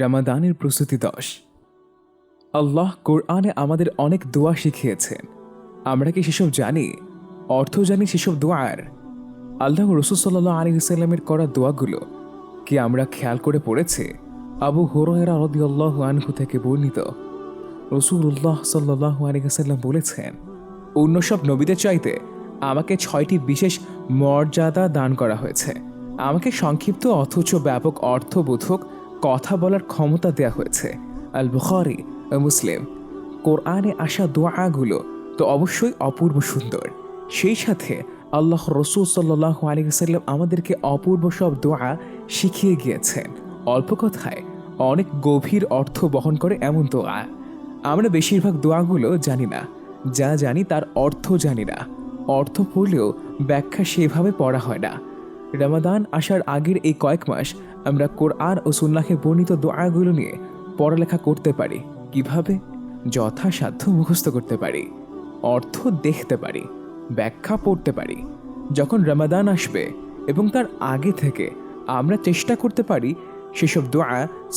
রমাদানের প্রস্তুতি 10। আল্লাহ কোরআনে আমাদের অনেক দোয়া শিখিয়েছেন। আমরা কি সেসব জানি? অর্থ জানি সেসব দোয়ার? আল্লাহ রসুল সাল্লাল্লাহু আলাইহি ওয়াসাল্লামের করা দোয়াগুলো কি আমরা খেয়াল করে পড়েছি? আবু হুরায়রা রাদিয়াল্লাহু আনহু থেকে বর্ণিত, রাসূলুল্লাহ সাল্লাল্লাহু আলাইহি ওয়াসাল্লাম বলেছেন, অন্য সব নবীদের চাইতে আমাকে 6টি বিশেষ মর্যাদা দান করা হয়েছে। আমাকে সংক্ষিপ্ত অথচ ব্যাপক অর্থবোধক কথা বলার ক্ষমতা দেয়া হয়েছে। আল বুখারী ও মুসলিম। কোরআনে আসা দোয়াগুলো তো অবশ্যই অপূর্ব সুন্দর, সেই সাথে আল্লাহ রসুল সাল্লাল্লাহু আলাইহি ওয়াসাল্লাম আমাদেরকে অপূর্ব সব দোয়া শিখিয়ে গিয়েছেন। অল্প কথায় অনেক গভীর অর্থ বহন করে এমন দোয়া। আমরা বেশিরভাগ দোয়াগুলো জানি না, যা জানি তার অর্থ জানি না। অর্থ পড়লেও ব্যাখ্যা সেভাবে পড়া হয় না। রমাদান আসার আগের এই কয়েক মাস আমরা কোরআন ও সুন্নাহে বর্ণিত দোয়াগুলো নিয়ে পড়ালেখা করতে পারি। কিভাবে? যথাসাধ্য মুখস্থ করতে পারি, অর্থ দেখতে পারি, ব্যাখ্যা পড়তে পারি। যখন রমাদান আসবে এবং তার আগে থেকে আমরা চেষ্টা করতে পারি সেসব দোয়া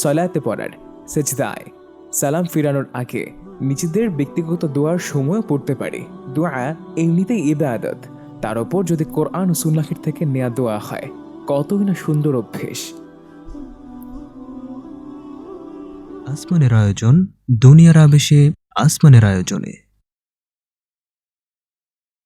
সালাতে পড়ার, সেজদায় সালাম ফিরানোর আগে নিজেদের ব্যক্তিগত দোয়ার সময়ও পড়তে পারি। দোয়া এমনিতেই ইবাদত, তার ওপর যদি কোরআন ও সুন্নাহের থেকে নেয়া দোয়া হয়, কতই না সুন্দর অভ্যেস। আসমানের আয়োজন দুনিয়ার আবেশে আসমানের আয়োজনে।